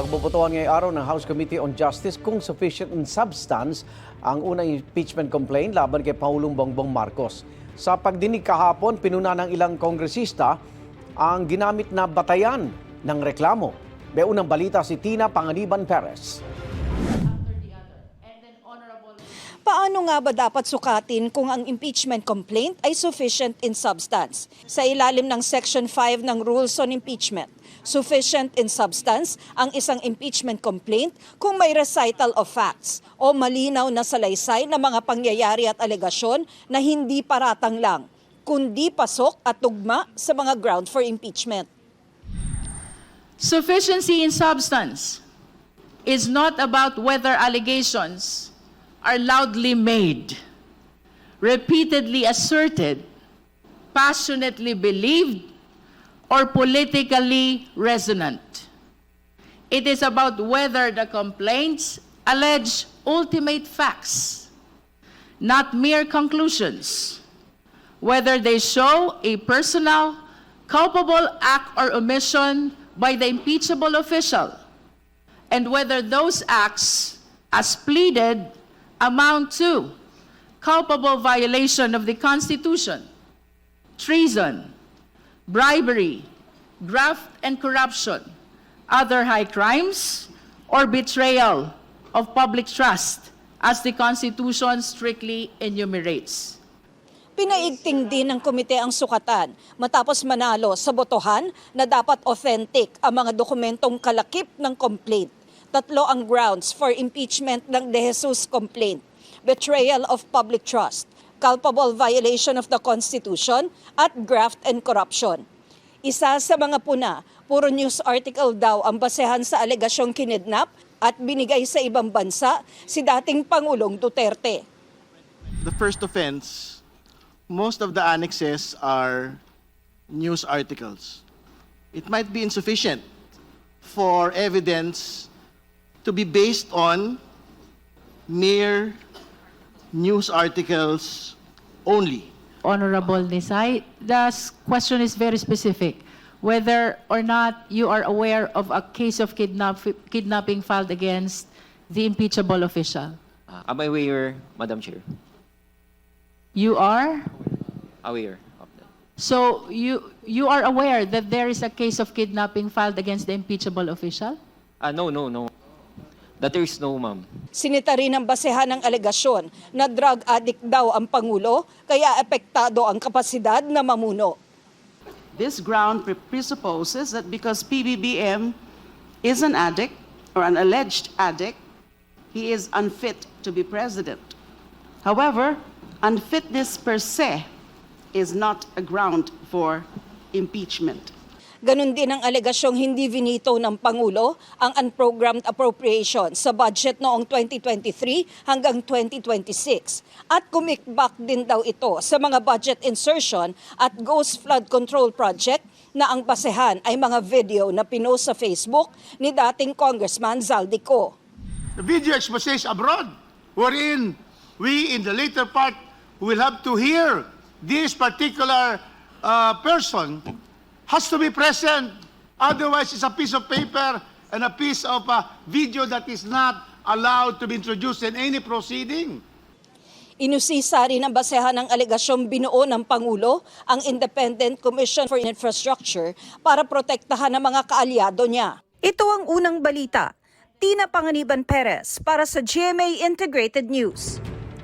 Pagbobotohan ngayong araw ng House Committee on Justice kung sufficient in substance ang unang impeachment complaint laban kay Pangulong Bongbong Marcos. Sa pagdinig kahapon, pinuna ng ilang kongresista ang ginamit na batayan ng reklamo. May unang balita si Tina Panganiban Perez. Paano nga ba dapat sukatin kung ang impeachment complaint ay sufficient in substance? Sa ilalim ng Section 5 ng Rules on Impeachment, sufficient in substance ang isang impeachment complaint kung may recital of facts o malinaw na salaysay na mga pangyayari at alegasyon na hindi paratang lang, kundi pasok at tugma sa mga ground for impeachment. Sufficiency in substance is not about whether allegations are loudly made, repeatedly asserted, passionately believed, or politically resonant. It is about whether the complaints allege ultimate facts, not mere conclusions, whether they show a personal, culpable act or omission by the impeachable official, and whether those acts, as pleaded, amount to culpable violation of the Constitution, treason, bribery, graft and corruption, other high crimes, or betrayal of public trust, as the Constitution strictly enumerates. Pinaigting din ng komite ang sukatan matapos manalo sa botohan na dapat authentic ang mga dokumentong kalakip ng complaint. Tatlo ang grounds for impeachment ng De Jesus complaint: betrayal of public trust, culpable violation of the Constitution, at graft and corruption. Isa sa mga puna, puro news article daw ang basehan sa alegasyong kinidnap at binigay sa ibang bansa si dating Pangulong Duterte. The first offense, most of the annexes are news articles. It might be insufficient for evidence to be based on mere news articles only. Honorable Nisay, the question is very specific. Whether or not you are aware of a case of kidnapping filed against the impeachable official. Am I aware, Madam Chair? You are? Aware of that. So you are aware that there is a case of kidnapping filed against the impeachable official? No. That there is no, ma'am. Sinita rin ang basehan ng alegasyon na drug addict daw ang Pangulo, kaya epektado ang kapasidad na mamuno. This ground presupposes that because PBBM is an addict or an alleged addict, he is unfit to be president. However, unfitness per se is not a ground for impeachment. Ganon din ang alegasyong hindi vinito ng Pangulo ang unprogrammed appropriation sa budget noong 2023 hanggang 2026. At kumikbak din daw ito sa mga budget insertion at ghost flood control project na ang basehan ay mga video na pinost sa Facebook ni dating Congressman Zaldico. The video exposes abroad, wherein we in the later part will have to hear this particular person has to be present. Otherwise, it's a piece of paper and a piece of video that is not allowed to be introduced in any proceeding. Inusisa rin ang basehan ng alegasyong binuo ng Pangulo ang Independent Commission for Infrastructure para protektahan ang mga kaalyado niya. Ito ang unang balita. Tina Panganiban Perez para sa GMA Integrated News.